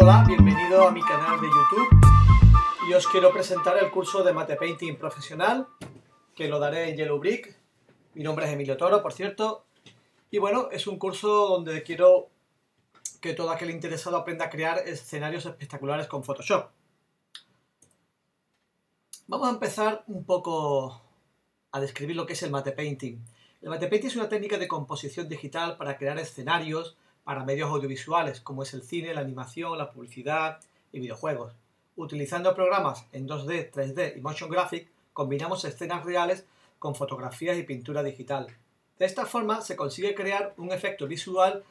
Hola, bienvenido a mi canal de YouTube y os quiero presentar el curso de Mate Painting profesional que lo daré en Yellow Brick. Mi nombre es Emilio Toro, por cierto, y bueno, es un curso donde quiero que todo aquel interesado aprenda a crear escenarios espectaculares con Photoshop. Vamos a empezar un poco a describir lo que es el Mate Painting. El Mate Painting es una técnica de composición digital para crear escenarios para medios audiovisuales, como es el cine, la animación, la publicidad y videojuegos. Utilizando programas en 2D, 3D y Motion Graphic, combinamos escenas reales con fotografías y pintura digital. De esta forma se consigue crear un efecto visual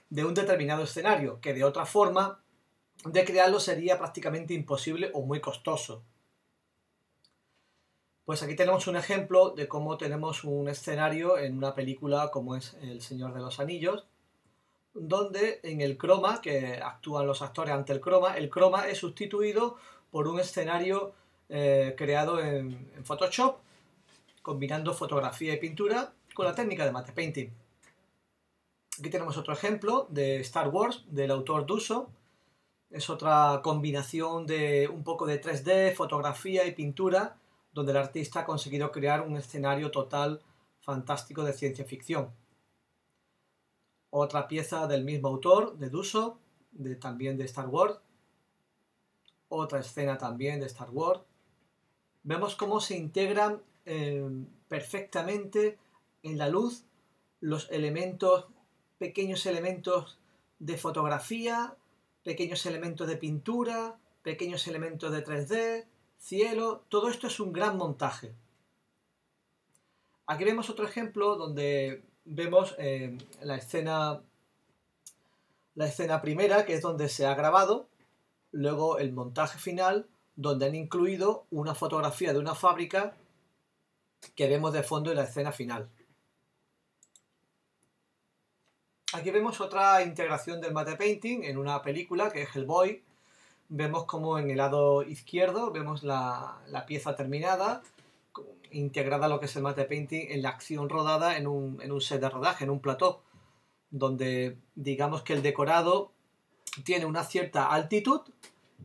de un determinado escenario, que de otra forma de crearlo sería prácticamente imposible o muy costoso. Pues aquí tenemos un ejemplo de cómo tenemos un escenario en una película como es El Señor de los Anillos, donde en el croma, que actúan los actores ante el croma es sustituido por un escenario creado en Photoshop, combinando fotografía y pintura con la técnica de Mate Painting. Aquí tenemos otro ejemplo de Star Wars, del autor Duso. Es otra combinación de un poco de 3D, fotografía y pintura, donde el artista ha conseguido crear un escenario total fantástico de ciencia ficción. Otra pieza del mismo autor, de Duso, también de Star Wars. Otra escena también de Star Wars. Vemos cómo se integran perfectamente en la luz los elementos, pequeños elementos de fotografía, pequeños elementos de pintura, pequeños elementos de 3D, cielo, todo esto es un gran montaje. Aquí vemos otro ejemplo donde vemos la escena primera, que es donde se ha grabado, luego el montaje final, donde han incluido una fotografía de una fábrica que vemos de fondo en la escena final. Aquí vemos otra integración del Mate Painting en una película que es Hellboy. Vemos como en el lado izquierdo vemos la pieza terminada, integrada a lo que es el Mate Painting en la acción rodada en un set de rodaje, en un plató, donde digamos que el decorado tiene una cierta altitud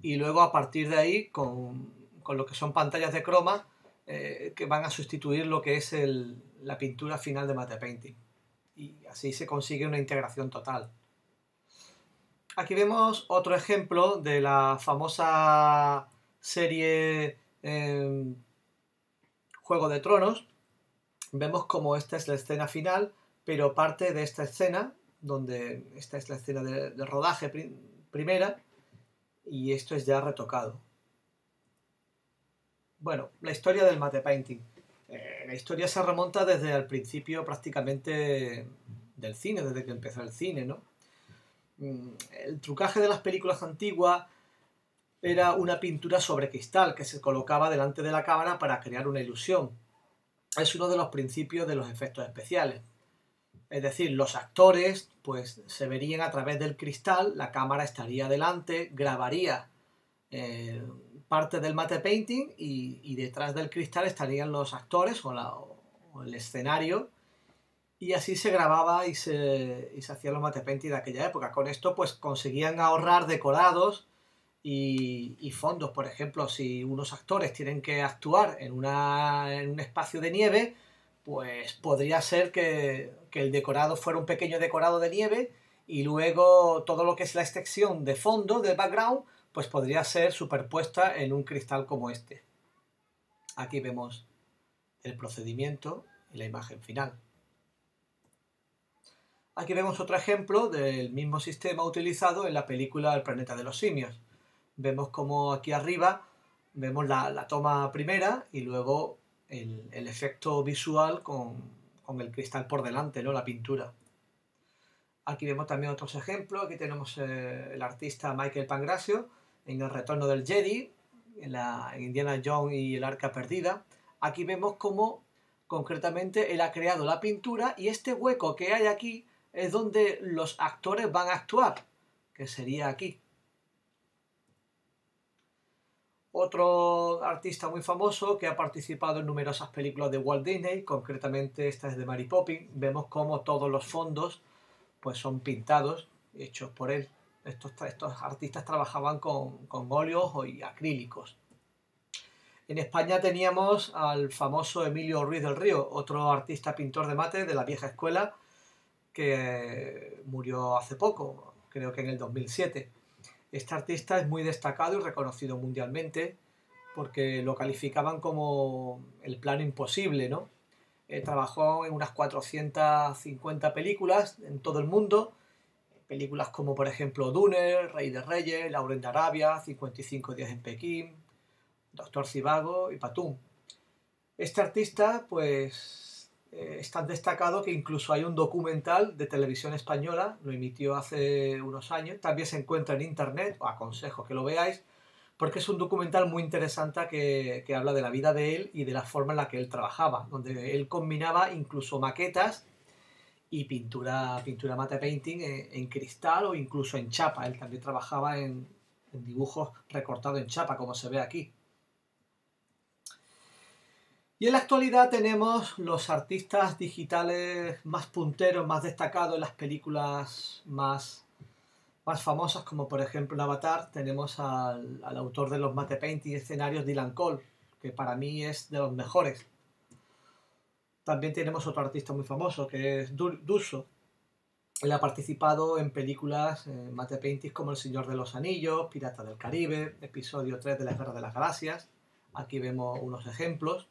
y luego a partir de ahí con lo que son pantallas de croma que van a sustituir lo que es la pintura final de Mate Painting, y así se consigue una integración total. Aquí vemos otro ejemplo de la famosa serie Juego de Tronos. Vemos como esta es la escena final, pero parte de esta escena, donde esta es la escena de rodaje primera, y esto es ya retocado. Bueno, la historia del Mate Painting. La historia se remonta desde el principio prácticamente del cine, desde que empezó el cine, ¿no? El trucaje de las películas antiguas era una pintura sobre cristal que se colocaba delante de la cámara para crear una ilusión. Es uno de los principios de los efectos especiales. Es decir, los actores pues se verían a través del cristal, la cámara estaría delante, grabaría parte del Mate Painting y detrás del cristal estarían los actores o el escenario, y así se grababa y se hacían los Mate Painting de aquella época. Con esto pues conseguían ahorrar decorados y fondos. Por ejemplo, si unos actores tienen que actuar en un espacio de nieve, pues podría ser que el decorado fuera un pequeño decorado de nieve y luego todo lo que es la extensión de fondo, del background, pues podría ser superpuesta en un cristal como este. Aquí vemos el procedimiento y la imagen final. Aquí vemos otro ejemplo del mismo sistema utilizado en la película El planeta de los simios. Vemos como aquí arriba vemos la toma primera y luego el efecto visual con el cristal por delante, ¿no? La pintura. Aquí vemos también otros ejemplos. Aquí tenemos el artista Michael Pangrasio en El retorno del Jedi, en Indiana Jones y el Arca Perdida. Aquí vemos cómo concretamente él ha creado la pintura y este hueco que hay aquí es donde los actores van a actuar, que sería aquí. Otro artista muy famoso que ha participado en numerosas películas de Walt Disney, concretamente esta es de Mary Poppins. Vemos cómo todos los fondos pues son pintados, hechos por él. Estos artistas trabajaban con óleos y acrílicos. En España teníamos al famoso Emilio Ruiz del Río, otro artista pintor de mate de la vieja escuela, que murió hace poco, creo que en el 2007. Este artista es muy destacado y reconocido mundialmente porque lo calificaban como el plano imposible, ¿no? Trabajó en unas 450 películas en todo el mundo, películas como por ejemplo Dune, Rey de Reyes, Lauren de Arabia, 55 días en Pekín, Doctor Zivago y Patum. Este artista, pues, es tan destacado que incluso hay un documental de televisión española, lo emitió hace unos años, también se encuentra en internet, os aconsejo que lo veáis, porque es un documental muy interesante que habla de la vida de él y de la forma en la que él trabajaba, donde él combinaba incluso maquetas y pintura mate painting en cristal o incluso en chapa. Él también trabajaba en dibujos recortados en chapa, como se ve aquí. Y en la actualidad tenemos los artistas digitales más punteros, más destacados en las películas más famosas, como por ejemplo en Avatar. Tenemos al autor de los mate painting y escenarios, Dylan Cole, que para mí es de los mejores. También tenemos otro artista muy famoso, que es Duso. Él ha participado en películas mate painting como El Señor de los Anillos, Piratas del Caribe, episodio 3 de la Guerra de las Galaxias. Aquí vemos unos ejemplos.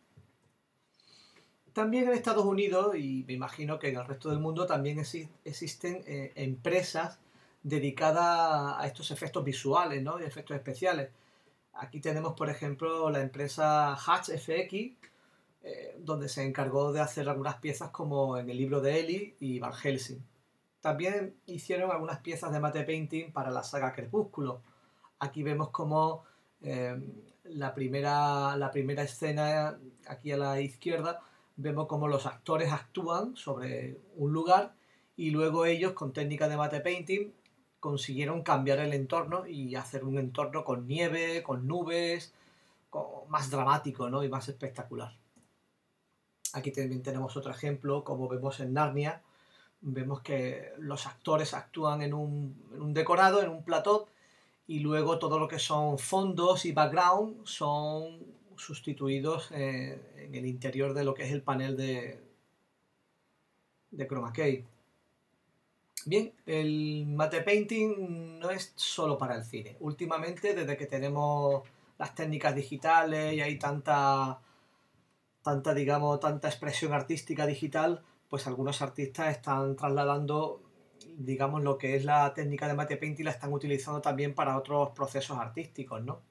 También en Estados Unidos, y me imagino que en el resto del mundo, también existen empresas dedicadas a estos efectos visuales, ¿no? Y efectos especiales. Aquí tenemos, por ejemplo, la empresa Hatch FX, donde se encargó de hacer algunas piezas como en el libro de Eli y Van Helsing. También hicieron algunas piezas de mate painting para la saga Crepúsculo. Aquí vemos como la primera escena, aquí a la izquierda, vemos como los actores actúan sobre un lugar y luego ellos con técnica de mate painting consiguieron cambiar el entorno y hacer un entorno con nieve, con nubes, más dramático, ¿no? Y más espectacular. Aquí también tenemos otro ejemplo, como vemos en Narnia. Vemos que los actores actúan en un decorado, en un plató, y luego todo lo que son fondos y background son sustituidos en el interior de lo que es el panel de chroma key. Bien, el mate painting no es solo para el cine. Últimamente, desde que tenemos las técnicas digitales y hay tanta expresión artística digital, pues algunos artistas están trasladando, digamos, lo que es la técnica de mate painting, la están utilizando también para otros procesos artísticos, ¿no?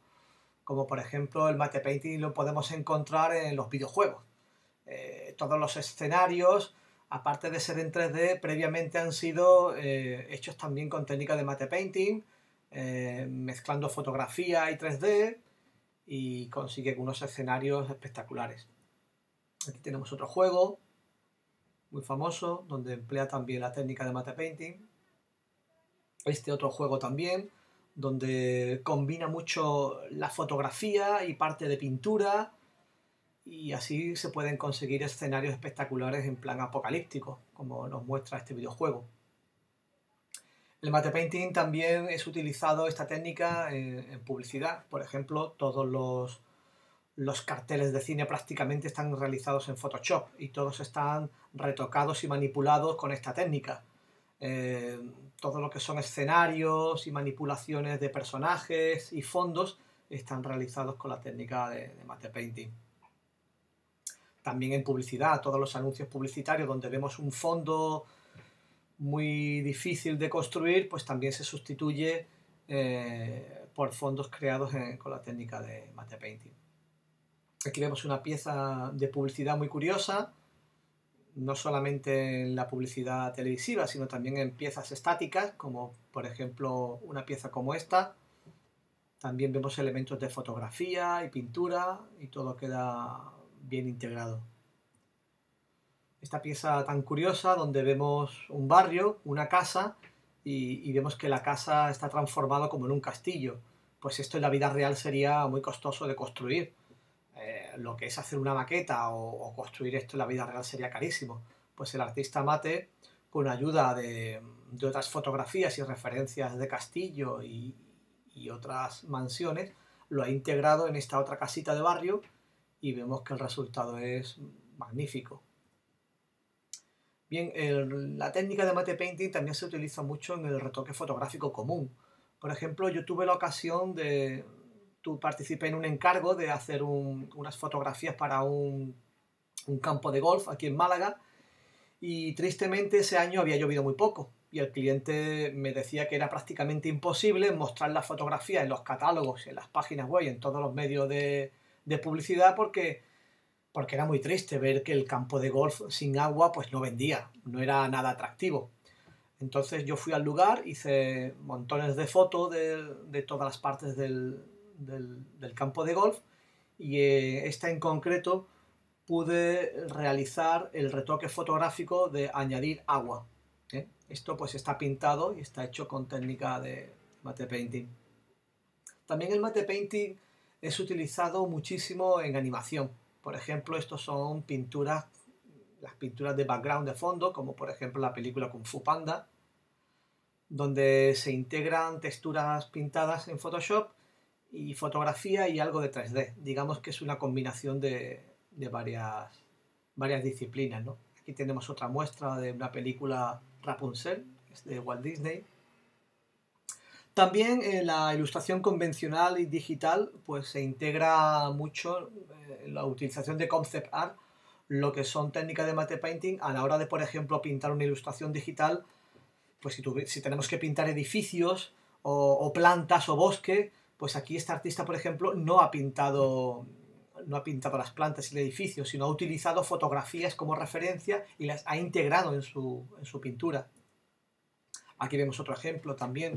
Como por ejemplo el mate painting lo podemos encontrar en los videojuegos. Todos los escenarios, aparte de ser en 3D, previamente han sido hechos también con técnica de mate painting, mezclando fotografía y 3D, y consigue unos escenarios espectaculares. Aquí tenemos otro juego muy famoso, donde emplea también la técnica de mate painting. Este otro juego también, donde combina mucho la fotografía y parte de pintura, y así se pueden conseguir escenarios espectaculares en plan apocalíptico, como nos muestra este videojuego. El mate painting también es utilizado, esta técnica, en publicidad. Por ejemplo, todos los carteles de cine prácticamente están realizados en Photoshop y todos están retocados y manipulados con esta técnica. Todo lo que son escenarios y manipulaciones de personajes y fondos están realizados con la técnica de mate painting. También en publicidad, todos los anuncios publicitarios donde vemos un fondo muy difícil de construir, pues también se sustituye por fondos creados con la técnica de mate painting. Aquí vemos una pieza de publicidad muy curiosa, no solamente en la publicidad televisiva, sino también en piezas estáticas, como por ejemplo una pieza como esta. También vemos elementos de fotografía y pintura y todo queda bien integrado. Esta pieza tan curiosa donde vemos un barrio, una casa, y vemos que la casa está transformada como en un castillo. Pues esto en la vida real sería muy costoso de construir. Lo que es hacer una maqueta o construir esto en la vida real sería carísimo. Pues el artista mate con ayuda de otras fotografías y referencias de castillo y otras mansiones, lo ha integrado en esta otra casita de barrio y vemos que el resultado es magnífico. Bien, la técnica de matte painting también se utiliza mucho en el retoque fotográfico común. Por ejemplo, yo tuve la ocasión participé en un encargo de hacer unas fotografías para un campo de golf aquí en Málaga y tristemente ese año había llovido muy poco y el cliente me decía que era prácticamente imposible mostrar la fotografía en los catálogos, en las páginas web y en todos los medios de publicidad porque era muy triste ver que el campo de golf sin agua pues no vendía, no era nada atractivo. Entonces yo fui al lugar, hice montones de fotos de todas las partes del campo de golf y esta en concreto pude realizar el retoque fotográfico de añadir agua. Esto pues está pintado y está hecho con técnica de matte painting. También el matte painting es utilizado muchísimo en animación. Por ejemplo, estos son pinturas, las pinturas de background de fondo, como por ejemplo la película Kung Fu Panda, donde se integran texturas pintadas en Photoshop y fotografía y algo de 3D. Digamos que es una combinación de varias disciplinas, ¿no? Aquí tenemos otra muestra de una película Rapunzel, que es de Walt Disney. También en la ilustración convencional y digital pues se integra mucho la utilización de concept art, lo que son técnicas de matte painting a la hora de, por ejemplo, pintar una ilustración digital. Pues si tenemos que pintar edificios o plantas o bosque, pues aquí este artista, por ejemplo, no ha pintado las plantas y el edificio, sino ha utilizado fotografías como referencia y las ha integrado en su pintura. Aquí vemos otro ejemplo también,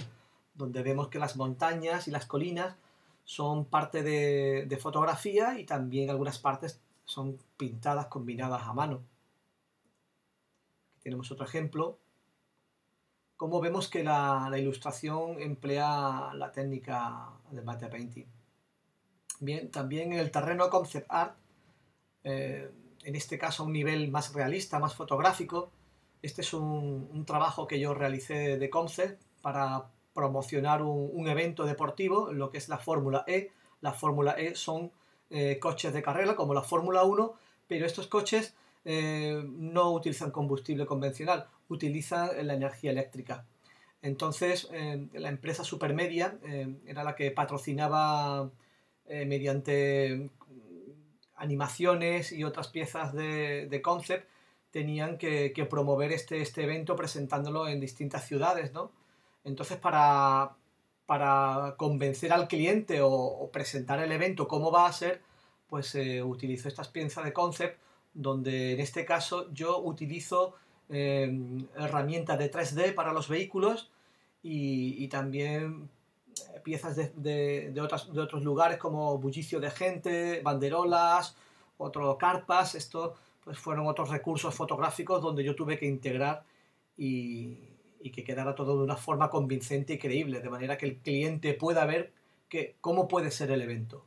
donde vemos que las montañas y las colinas son parte de fotografía y también algunas partes son pintadas, combinadas a mano. Aquí tenemos otro ejemplo. Como vemos que la ilustración emplea la técnica de matte painting. Bien, también en el terreno concept art, en este caso a un nivel más realista, más fotográfico, este es un trabajo que yo realicé de concept para promocionar un evento deportivo, lo que es la Fórmula E. La Fórmula E son coches de carrera como la Fórmula 1, pero estos coches no utilizan combustible convencional, utilizan la energía eléctrica. Entonces, la empresa Supermedia era la que patrocinaba mediante animaciones y otras piezas de concept, tenían que promover este evento presentándolo en distintas ciudades, ¿no? Entonces, para convencer al cliente o presentar el evento, cómo va a ser, pues utilizo estas piezas de concept, donde en este caso yo utilizo herramientas de 3D para los vehículos y también piezas de otros lugares como bullicio de gente, banderolas, carpas. Esto pues fueron otros recursos fotográficos donde yo tuve que integrar y que quedara todo de una forma convincente y creíble, de manera que el cliente pueda ver cómo puede ser el evento.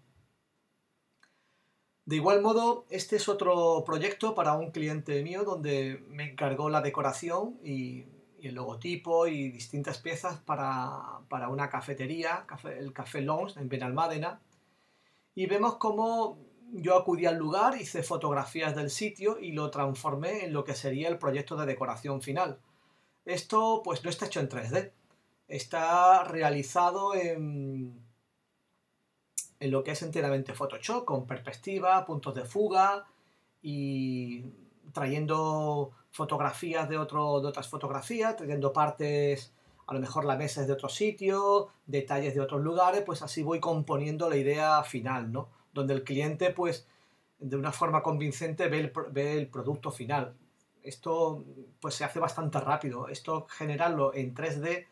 De igual modo, este es otro proyecto para un cliente mío donde me encargó la decoración y el logotipo y distintas piezas para una cafetería, el Café Lounge en Benalmádena. Y vemos cómo yo acudí al lugar, hice fotografías del sitio y lo transformé en lo que sería el proyecto de decoración final. Esto pues no está hecho en 3D, está realizado en lo que es enteramente Photoshop, con perspectiva, puntos de fuga y trayendo fotografías de otras fotografías, trayendo partes, a lo mejor la mesa es de otro sitio, detalles de otros lugares, pues así voy componiendo la idea final, ¿no? Donde el cliente, pues, de una forma convincente ve el producto final. Esto, pues, se hace bastante rápido. Esto, generarlo en 3D,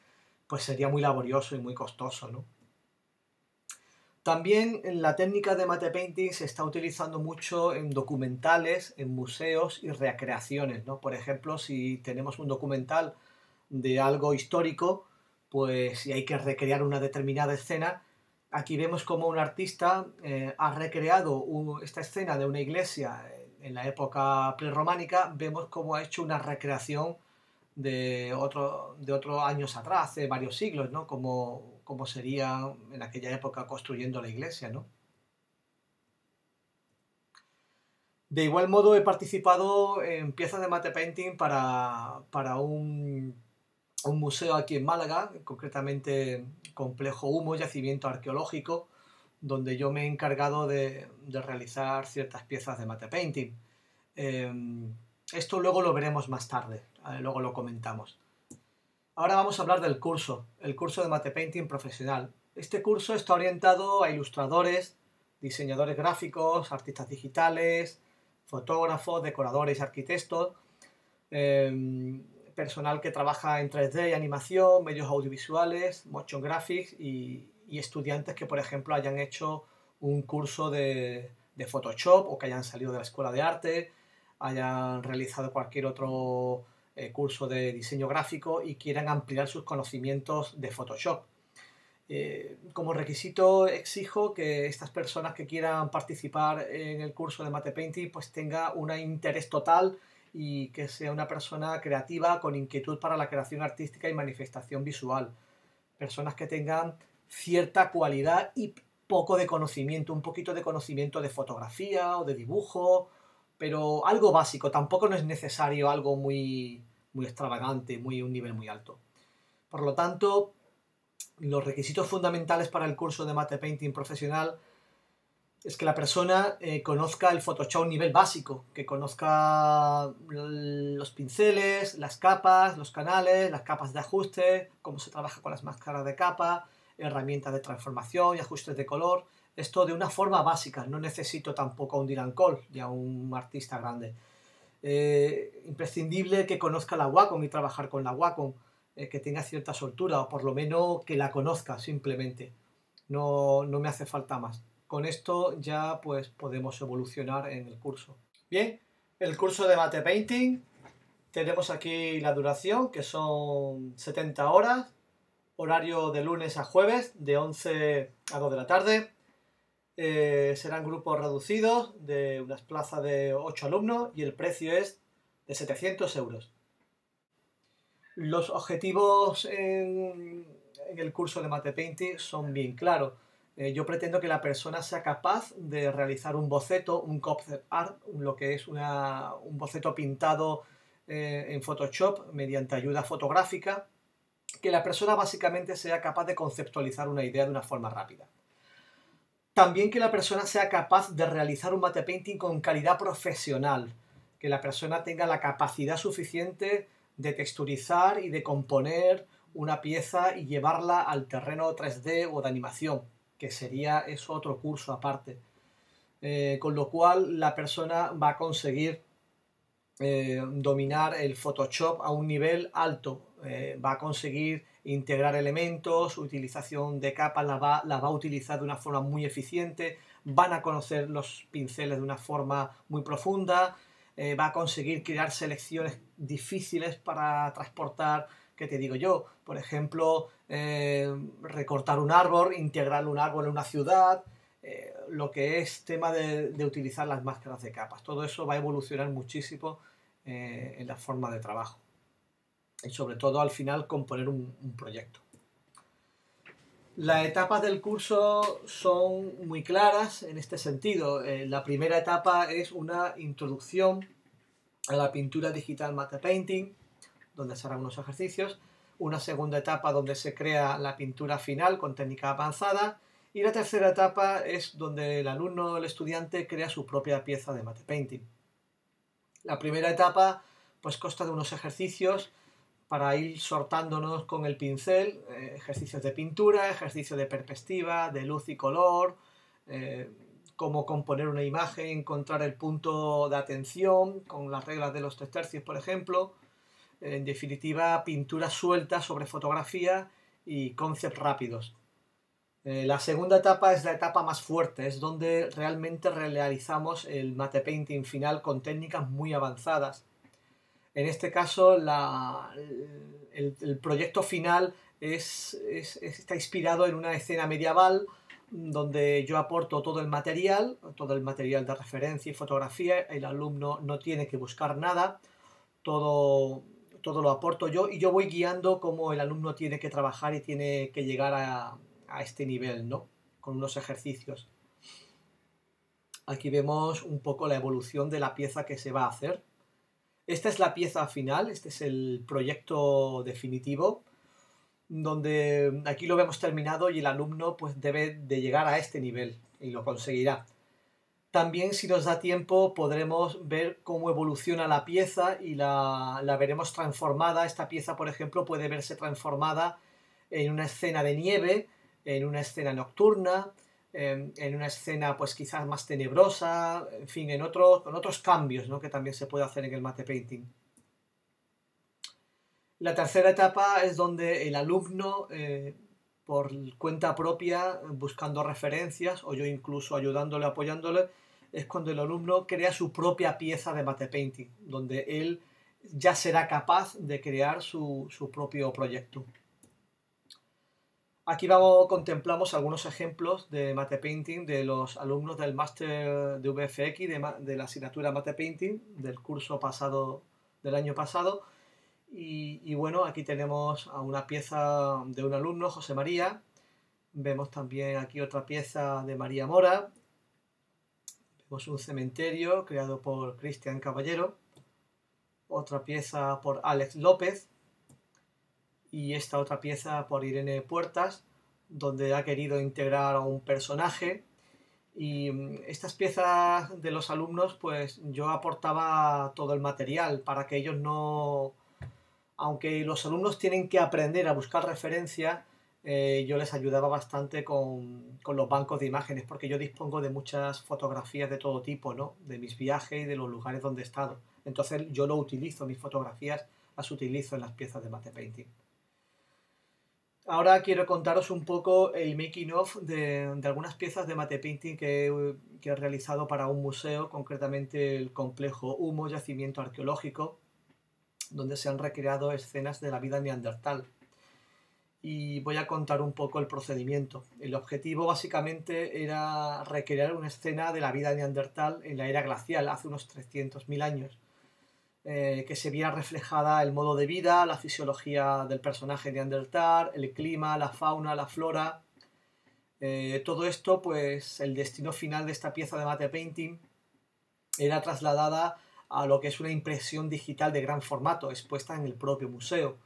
pues sería muy laborioso y muy costoso, ¿no? También la técnica de matte painting se está utilizando mucho en documentales, en museos y recreaciones, ¿no? Por ejemplo, si tenemos un documental de algo histórico, pues si hay que recrear una determinada escena, aquí vemos como un artista ha recreado esta escena de una iglesia en la época prerrománica, vemos cómo ha hecho una recreación de otros años atrás, hace varios siglos, ¿no? Como sería en aquella época construyendo la iglesia, ¿no? De igual modo he participado en piezas de mate painting para un museo aquí en Málaga, concretamente Complejo Humo, yacimiento arqueológico, donde yo me he encargado de realizar ciertas piezas de mate painting. Eh, Esto luego lo veremos más tarde, luego lo comentamos. Ahora vamos a hablar del curso, el curso de mate painting profesional. Este curso está orientado a ilustradores, diseñadores gráficos, artistas digitales, fotógrafos, decoradores y arquitectos, personal que trabaja en 3D y animación, medios audiovisuales, motion graphics y estudiantes que, por ejemplo, hayan hecho un curso de Photoshop o que hayan salido de la escuela de arte, hayan realizado cualquier otro curso de diseño gráfico y quieran ampliar sus conocimientos de Photoshop. Como requisito exijo que estas personas que quieran participar en el curso de Mate Painting pues tenga un interés total y que sea una persona creativa con inquietud para la creación artística y manifestación visual. Personas que tengan cierta cualidad y poco de conocimiento, un poquito de conocimiento de fotografía o de dibujo, pero algo básico, tampoco no es necesario algo muy extravagante, un nivel muy alto. Por lo tanto, los requisitos fundamentales para el curso de Mate Painting profesional es que la persona conozca el Photoshop a un nivel básico, que conozca los pinceles, las capas, los canales, las capas de ajuste, cómo se trabaja con las máscaras de capa, herramientas de transformación y ajustes de color. Esto de una forma básica, no necesito tampoco a un Dylan Cole ni a un artista grande. Imprescindible que conozca la Wacom y trabajar con la Wacom, que tenga cierta soltura o por lo menos que la conozca simplemente. No me hace falta más. Con esto ya pues podemos evolucionar en el curso. Bien, el curso de Mate Painting, tenemos aquí la duración que son 70 horas, horario de lunes a jueves de 11 a 2 de la tarde. Serán grupos reducidos de unas plazas de 8 alumnos y el precio es de 700 euros. Los objetivos en el curso de Mate Painting son bien claros. Yo pretendo que la persona sea capaz de realizar un boceto, un concept art, lo que es un boceto pintado en Photoshop mediante ayuda fotográfica, que la persona básicamente sea capaz de conceptualizar una idea de una forma rápida. También que la persona sea capaz de realizar un mate painting con calidad profesional, que la persona tenga la capacidad suficiente de texturizar y de componer una pieza y llevarla al terreno 3D o de animación, que sería eso otro curso aparte. Con lo cual la persona va a conseguir dominar el Photoshop a un nivel alto, va a conseguir integrar elementos, utilización de capas, la va a utilizar de una forma muy eficiente, van a conocer los pinceles de una forma muy profunda, va a conseguir crear selecciones difíciles para transportar, ¿qué te digo yo? Por ejemplo, recortar un árbol, integrar un árbol en una ciudad, lo que es tema de utilizar las máscaras de capas. Todo eso va a evolucionar muchísimo en la forma de trabajo. Y sobre todo al final componer un proyecto. Las etapas del curso son muy claras en este sentido. La primera etapa es una introducción a la pintura digital Mate Painting, donde se harán unos ejercicios. Una segunda etapa donde se crea la pintura final con técnica avanzada. Y la tercera etapa es donde el alumno o el estudiante crea su propia pieza de Mate Painting. La primera etapa pues consta de unos ejercicios para ir sortándonos con el pincel, ejercicios de pintura, ejercicios de perspectiva, de luz y color, cómo componer una imagen, encontrar el punto de atención con las reglas de los 3/3, por ejemplo. En definitiva, pintura suelta sobre fotografía y conceptos rápidos. La segunda etapa es la etapa más fuerte, es donde realmente realizamos el mate painting final con técnicas muy avanzadas. En este caso, el proyecto final está inspirado en una escena medieval donde yo aporto todo el material de referencia y fotografía. El alumno no tiene que buscar nada, todo todo lo aporto yo y yo voy guiando cómo el alumno tiene que trabajar y tiene que llegar a este nivel, ¿no? Con unos ejercicios. Aquí vemos un poco la evolución de la pieza que se va a hacer. Esta es la pieza final, este es el proyecto definitivo, donde aquí lo vemos terminado y el alumno pues debe de llegar a este nivel y lo conseguirá. También, si nos da tiempo, podremos ver cómo evoluciona la pieza y la veremos transformada. Esta pieza, por ejemplo, puede verse transformada en una escena de nieve, en una escena nocturna, en una escena pues quizás más tenebrosa, en fin, con otros cambios, ¿no?, que también se puede hacer en el matte painting. La tercera etapa es donde el alumno, por cuenta propia, buscando referencias, o yo incluso ayudándole, apoyándole, es cuando el alumno crea su propia pieza de matte painting, donde él ya será capaz de crear su propio proyecto. Aquí contemplamos algunos ejemplos de matte painting de los alumnos del máster de VFX, de la asignatura matte painting, del curso pasado, del año pasado. Y bueno, aquí tenemos a una pieza de un alumno, José María. Vemos también aquí otra pieza de María Mora. Vemos un cementerio creado por Cristian Caballero. Otra pieza por Alex López. Y esta otra pieza por Irene Puertas, donde ha querido integrar a un personaje. Y estas piezas de los alumnos, pues yo aportaba todo el material para que ellos no... Aunque los alumnos tienen que aprender a buscar referencia, yo les ayudaba bastante con los bancos de imágenes, porque yo dispongo de muchas fotografías de todo tipo, ¿no?, de mis viajes y de los lugares donde he estado. Entonces yo lo utilizo, mis fotografías las utilizo en las piezas de matte painting. Ahora quiero contaros un poco el making of de algunas piezas de matte painting que he realizado para un museo, concretamente el complejo Humo, yacimiento arqueológico, donde se han recreado escenas de la vida neandertal. Y voy a contar un poco el procedimiento. El objetivo básicamente era recrear una escena de la vida neandertal en la era glacial, hace unos 300.000 años, que se viera reflejada el modo de vida, la fisiología del personaje neandertal, el clima, la fauna, la flora. Todo esto, pues el destino final de esta pieza de matte painting era trasladada a lo que es una impresión digital de gran formato, expuesta en el propio museo.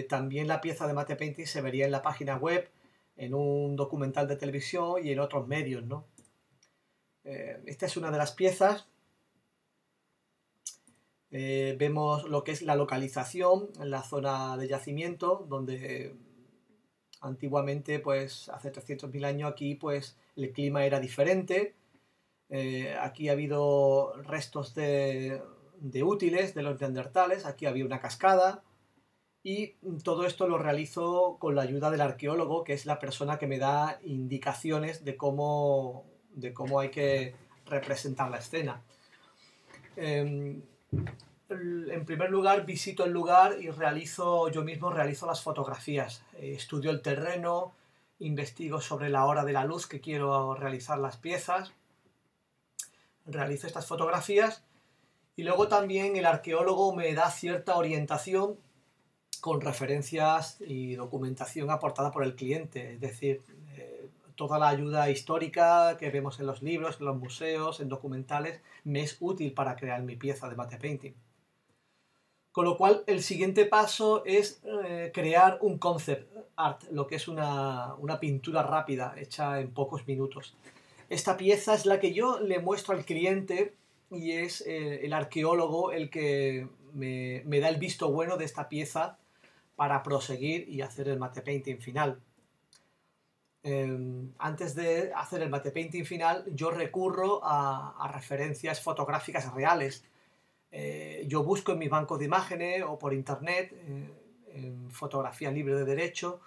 También la pieza de matte painting se vería en la página web, en un documental de televisión y en otros medios, ¿no? Esta es una de las piezas. Vemos lo que es la localización en la zona de yacimiento, donde antiguamente, pues hace 300.000 años aquí, pues el clima era diferente. Aquí ha habido restos de útiles de los neandertales, aquí había una cascada y todo esto lo realizo con la ayuda del arqueólogo, que es la persona que me da indicaciones de cómo hay que representar la escena. En primer lugar, visito el lugar y yo mismo realizo las fotografías. Estudio el terreno, investigo sobre la hora de la luz que quiero realizar las piezas. Realizo estas fotografías y luego también el arqueólogo me da cierta orientación con referencias y documentación aportada por el cliente, es decir, toda la ayuda histórica que vemos en los libros, en los museos, en documentales, me es útil para crear mi pieza de matte painting. Con lo cual, el siguiente paso es crear un concept art, lo que es una pintura rápida, hecha en pocos minutos. Esta pieza es la que yo le muestro al cliente y es el arqueólogo el que me da el visto bueno de esta pieza para proseguir y hacer el matte painting final. Antes de hacer el matte painting final, yo recurro a referencias fotográficas reales. Yo busco en mis bancos de imágenes o por internet, en fotografía libre de derecho,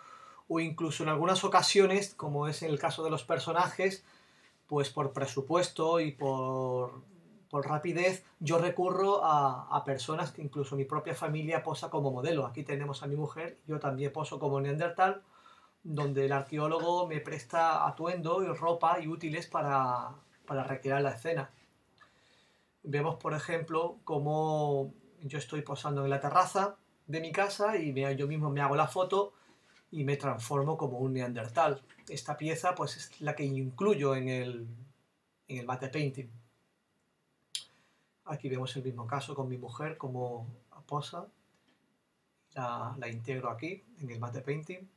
o incluso en algunas ocasiones, como es en el caso de los personajes, pues por presupuesto y por rapidez, yo recurro a personas que incluso mi propia familia posa como modelo. Aquí tenemos a mi mujer, yo también poso como neandertal, donde el arqueólogo me presta atuendo y ropa y útiles para recrear la escena. Vemos, por ejemplo, cómo yo estoy posando en la terraza de mi casa y yo mismo me hago la foto y me transformo como un neandertal. Esta pieza pues es la que incluyo en el mate painting. Aquí vemos el mismo caso con mi mujer, como posa. La integro aquí en el mate painting.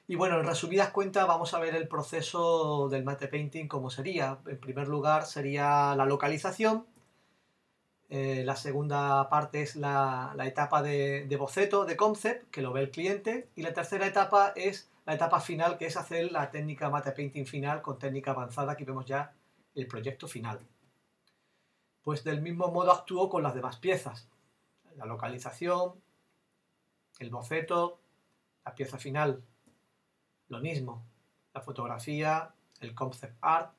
Y bueno, en resumidas cuentas vamos a ver el proceso del mate painting como sería. En primer lugar sería la localización. La segunda parte es la etapa de boceto, de concept, que lo ve el cliente. Y la tercera etapa es la etapa final, que es hacer la técnica mate painting final con técnica avanzada. Aquí vemos ya el proyecto final. Pues del mismo modo actúo con las demás piezas. La localización, el boceto, la pieza final, lo mismo. La fotografía, el concept art,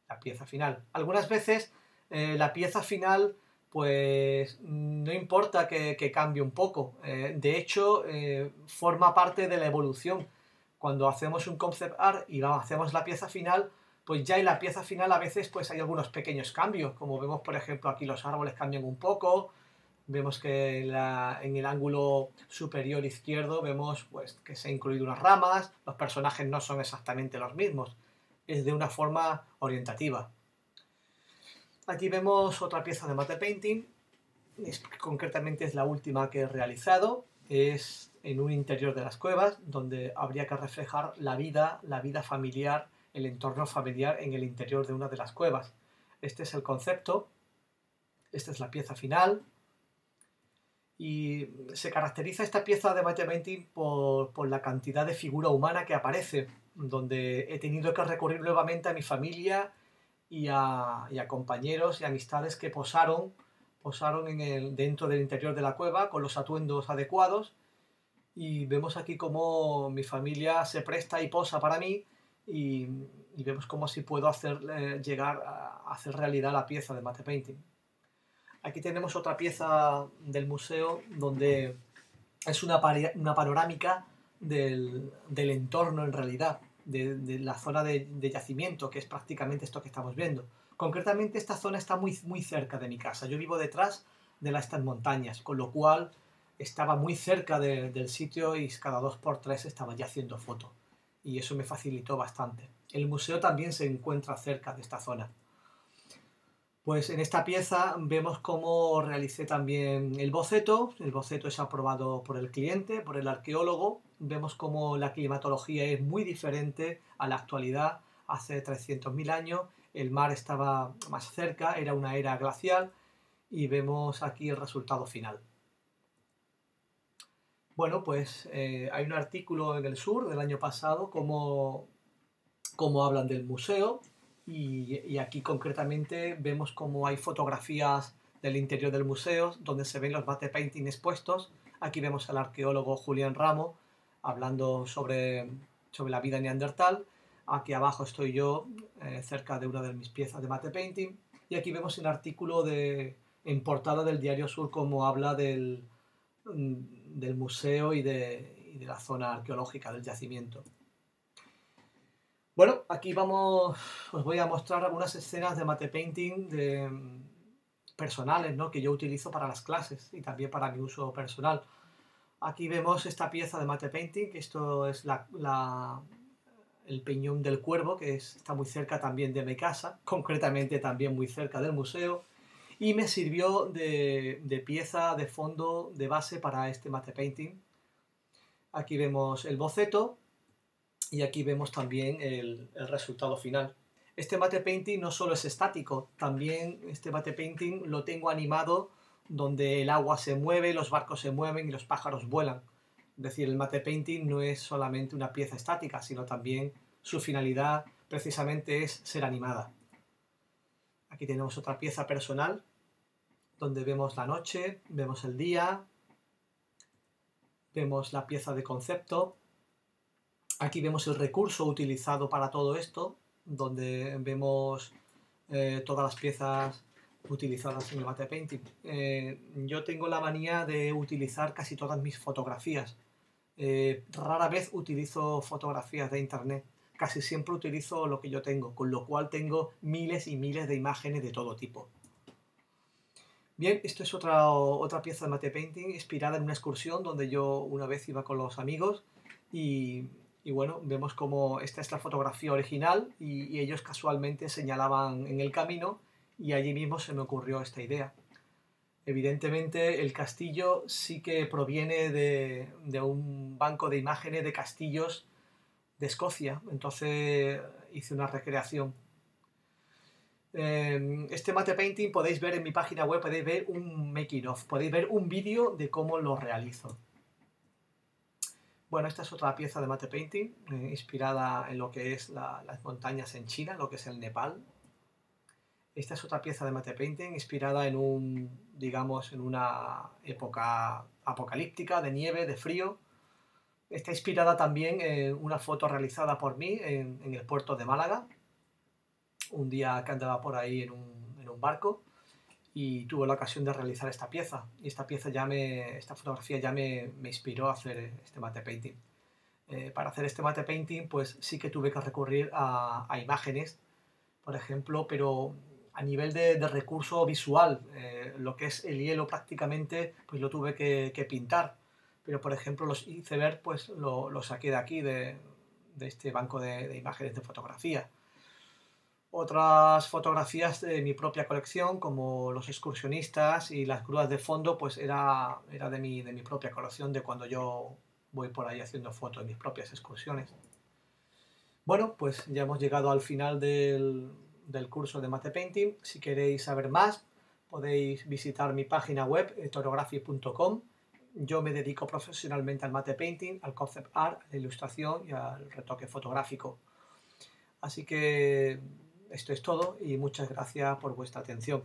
la pieza final. Algunas veces la pieza final pues no importa que cambie un poco. De hecho, forma parte de la evolución. Cuando hacemos un concept art y hacemos la pieza final, pues ya en la pieza final a veces pues hay algunos pequeños cambios. Como vemos, por ejemplo, aquí los árboles cambian un poco. Vemos que en el ángulo superior izquierdo vemos pues, que se han incluido unas ramas. Los personajes no son exactamente los mismos. Es de una forma orientativa. Aquí vemos otra pieza de mate painting, concretamente es la última que he realizado, es en un interior de las cuevas, donde habría que reflejar la vida familiar, el entorno familiar en el interior de una de las cuevas. Este es el concepto, esta es la pieza final, y se caracteriza esta pieza de mate painting por la cantidad de figura humana que aparece, donde he tenido que recurrir nuevamente a mi familia y a compañeros y amistades que posaron dentro del interior de la cueva con los atuendos adecuados, y vemos aquí cómo mi familia se presta y posa para mí y vemos cómo así puedo llegar a hacer realidad la pieza de mate painting. Aquí tenemos otra pieza del museo donde es una panorámica del entorno en realidad, de la zona de yacimiento, que es prácticamente esto que estamos viendo. Concretamente esta zona está muy, muy cerca de mi casa. Yo vivo detrás de estas montañas, con lo cual estaba muy cerca del sitio y cada 2x3 estaba ya haciendo fotos. Y eso me facilitó bastante. El museo también se encuentra cerca de esta zona. Pues en esta pieza vemos cómo realicé también el boceto. El boceto es aprobado por el cliente, por el arqueólogo. Vemos cómo la climatología es muy diferente a la actualidad. Hace 300.000 años el mar estaba más cerca, era una era glacial, y vemos aquí el resultado final. Bueno, pues hay un artículo en El Sur del año pasado cómo hablan del museo. Y aquí concretamente vemos cómo hay fotografías del interior del museo donde se ven los mate painting expuestos. Aquí vemos al arqueólogo Julián Ramo hablando sobre la vida neandertal. Aquí abajo estoy yo cerca de una de mis piezas de mate painting. Y aquí vemos el artículo en portada del Diario Sur cómo habla del museo y de la zona arqueológica del yacimiento. Bueno, aquí os voy a mostrar algunas escenas de mate painting personales, ¿no? Que yo utilizo para las clases y también para mi uso personal. Aquí vemos esta pieza de mate painting, que esto es el Peñón del Cuervo, que está muy cerca también de mi casa, concretamente también muy cerca del museo, y me sirvió de pieza de fondo, de base para este mate painting. Aquí vemos el boceto. Y aquí vemos también el resultado final. Este mate painting no solo es estático, también este mate painting lo tengo animado donde el agua se mueve, los barcos se mueven y los pájaros vuelan. Es decir, el mate painting no es solamente una pieza estática, sino también su finalidad precisamente es ser animada. Aquí tenemos otra pieza personal donde vemos la noche, vemos el día, vemos la pieza de concepto. Aquí vemos el recurso utilizado para todo esto, donde vemos todas las piezas utilizadas en el mate painting. Yo tengo la manía de utilizar casi todas mis fotografías. Rara vez utilizo fotografías de internet. Casi siempre utilizo lo que yo tengo, con lo cual tengo miles y miles de imágenes de todo tipo. Bien, esto es otra pieza de mate painting inspirada en una excursión donde yo una vez iba con los amigos y, y bueno, vemos como esta es la fotografía original y ellos casualmente señalaban en el camino y allí mismo se me ocurrió esta idea. Evidentemente el castillo sí que proviene de un banco de imágenes de castillos de Escocia, entonces hice una recreación. Este mate painting podéis ver en mi página web, podéis ver un making of, podéis ver un vídeo de cómo lo realizo. Bueno, esta es otra pieza de mate painting inspirada en lo que es las montañas en China, lo que es el Nepal. Esta es otra pieza de mate painting inspirada en digamos, en una época apocalíptica, de nieve, de frío. Está inspirada también en una foto realizada por mí en el puerto de Málaga, un día que andaba por ahí en un barco y tuve la ocasión de realizar esta pieza. Y esta fotografía ya me inspiró a hacer este mate painting. Para hacer este mate painting, pues sí que tuve que recurrir a imágenes, por ejemplo, pero a nivel de recurso visual, lo que es el hielo prácticamente, pues lo tuve que pintar. Pero, por ejemplo, los iceberg, pues lo saqué de aquí, de este banco de imágenes de fotografía. Otras fotografías de mi propia colección, como los excursionistas y las grúas de fondo, pues era de mi propia colección, de cuando yo voy por ahí haciendo fotos de mis propias excursiones. Bueno, pues ya hemos llegado al final del curso de Mate Painting. Si queréis saber más, podéis visitar mi página web, torography.com. Yo me dedico profesionalmente al Mate Painting, al Concept Art, a la ilustración y al retoque fotográfico. Así que esto es todo y muchas gracias por vuestra atención.